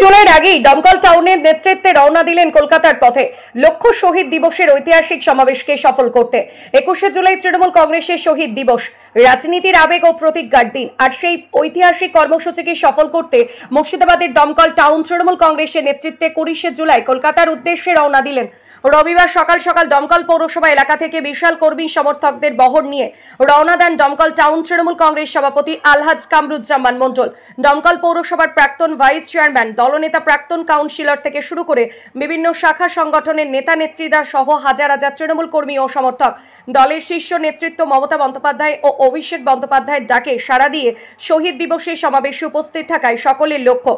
জুলাইয়ের আগেই দমকল টাউনের নেতৃত্বে রওনা দিলেন কলকাতার পথে লক্ষ্য শহীদ দিবসের ঐতিহাসিক সমাবেশকে সফল করতে। 21শে জুলাই তৃণমূল কংগ্রেসের শহীদ দিবস, রাজনীতির আবেগ ও প্রতিজ্ঞার দিন। আর সেই ঐতিহাসিক কর্মসূচিকে সফল করতে মুর্শিদাবাদের দমকল টাউন তৃণমূল কংগ্রেসের নেতৃত্বে 21শে জুলাই কলকাতার উদ্দেশ্যে রওনা দিলেন। রবিবার সকাল সকাল দমকল পৌরসভা এলাকা থেকে বিশাল কর্মী সমর্থকদের বহর নিয়ে রওনা দেন দমকল টাউন তৃণমূল কংগ্রেস সভাপতি আলহাজ কামরুজ্জামান মণ্ডল, দমকল পৌরসভার প্রাক্তন ভাইস চেয়ারম্যান, দলনেতা, প্রাক্তন কাউন্সিলর থেকে শুরু করে বিভিন্ন শাখা সংগঠনের নেতা নেত্রীরা সহ হাজার হাজার তৃণমূল কর্মী ও সমর্থক। দলের শীর্ষ নেতৃত্ব মমতা বন্দ্যোপাধ্যায় ও অভিষেক বন্দ্যোপাধ্যায়ের ডাকে সাড়া দিয়ে শহীদ দিবসের সমাবেশে উপস্থিত থাকায় সকলের লক্ষ্য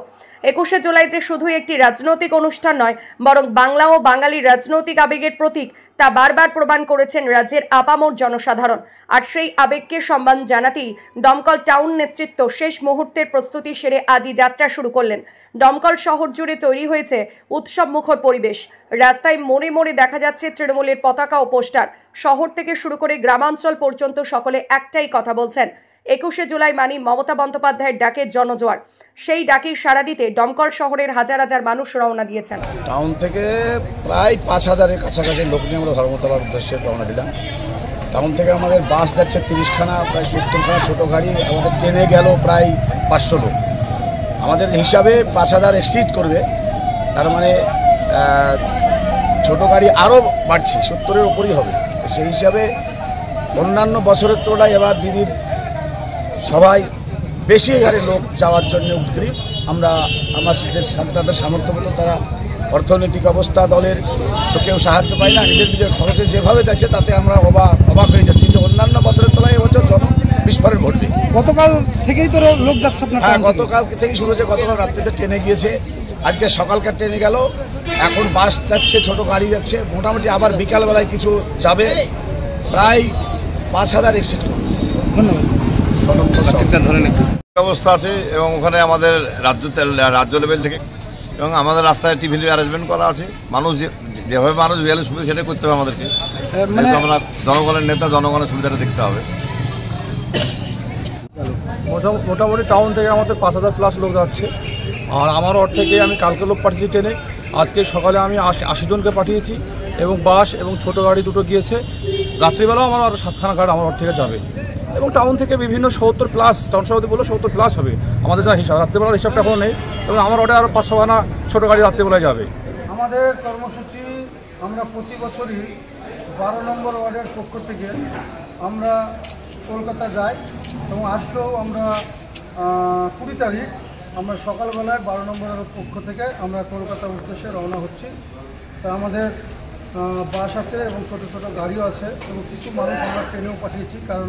21শে জুলাই যে শুধুই একটি রাজনৈতিক অনুষ্ঠান নয়, বরং বাংলা ও বাঙালির রাজনৈতিক আবেগের প্রতীক, তা বারবার প্রমাণ করেছেন রাজ্যের আপামর জনসাধারণ। আর সেই আবেগকে সম্মান জানাতেই দমকল টাউন নেতৃত্ব শেষ মুহূর্তের প্রস্তুতি সেরে আজই যাত্রা শুরু করলেন। দমকল শহর জুড়ে তৈরি হয়েছে উৎসব মুখর পরিবেশ। রাস্তায় মোড়ে মোড়ে দেখা যাচ্ছে তৃণমূলের পতাকা ও পোস্টার। শহর থেকে শুরু করে গ্রামাঞ্চল পর্যন্ত সকলে একটাই কথা বলছেন, 21শে জুলাই মানি মমতা বন্দ্যোপাধ্যায়ের ডাকে জনজোয়ার। সেই ডাকে সাড়া দিতে দমকল শহরের হাজার হাজার মানুষ রওনা দিয়েছেন। টাউন থেকে প্রায় 5000-এর কাছাকাছি লোক নিয়ে আমরা ধর্মতলার উদ্দেশ্যে রওনা দিলাম। টাউন থেকে আমাদের বাস যাচ্ছে 30খানা, প্রায় 70খানা ছোটো গাড়ি, আমাদের ট্রেনে গেল প্রায় 500 লোক। আমাদের হিসাবে 5000 এক্সিড করবে, তার মানে ছোটো গাড়ি আরও বাড়ছে, 70-এর ওপরই হবে। সেই হিসাবে অন্যান্য বছরের তুলনায় এবার দিদির সবাই বেশি হারে লোক যাওয়ার জন্য উদ্গ্রীব। তাদের সামর্থ্য মতো তারা অর্থনৈতিক অবস্থা দলের তো কেউ সাহায্য পায় না, নিজের খরচে যেভাবে যাচ্ছে তাতে আমরা অবাক হয়ে যাচ্ছি যে অন্যান্য বছরের তুলনায় এবছর বিস্ফোরণ ঘটবে। গতকাল থেকেই তো লোক যাচ্ছে আপনার? হ্যাঁ, গতকাল থেকেই শুরু হয়েছে। গতকাল রাত্রিতে ট্রেনে গিয়েছে, আজকে সকালকার ট্রেনে গেল, এখন বাস যাচ্ছে, ছোটো গাড়ি যাচ্ছে, মোটামুটি আবার বিকালবেলায় কিছু যাবে, প্রায় 5000 এক্সিট করবে। ধন্যবাদ। ব্যবস্থা আছে এবং ওখানে আমাদের রাজ্য লেভেল থেকে এবং আমাদের রাস্তায় টিফিন অ্যারেঞ্জমেন্ট করা আছে। মানুষ যেভাবে মানুষ গেলে সুবিধা সেটা করতে হবে আমাদেরকে। আমরা জনগণের নেতা, জনগণের সুবিধাটা দেখতে হবে। মোটামুটি টাউন থেকে আমাদের 5000+ লোক যাচ্ছে। আর আমার ওর থেকে আমি কালকে লোক পাঠিয়েছি ট্রেনে, আজকে সকালে আমি 80 জনকে পাঠিয়েছি এবং বাস এবং ছোটো গাড়ি দুটো গিয়েছে। রাত্রিবেলাও আমার আরও 7খানা গাড়ি আমার ওর থেকে যাবে এবং টাউন থেকে বিভিন্ন 70+, টাউন সভাপতি বললো 70+ হবে আমাদের যা হিসাব। রাত্রিবেলার হিসাবটা এখনও নেই এবং আমার ওটা আরও 500খানা ছোটো গাড়ি রাত্রিবেলায় যাবে। আমাদের কর্মসূচি আমরা প্রতি বছরই 12 নম্বর ওয়ার্ডের পক্ষ থেকে আমরা কলকাতা যাই এবং আসলেও আমরা 20 তারিখ আমরা সকালবেলায় 12 নম্বরের পক্ষ থেকে আমরা কলকাতার উদ্দেশ্যে রওনা হচ্ছি। তা আমাদের বাস আছে এবং ছোটো ছোটো গাড়িও আছে এবং কিছু মানুষ আমরা ট্রেনেও পাঠিয়েছি, কারণ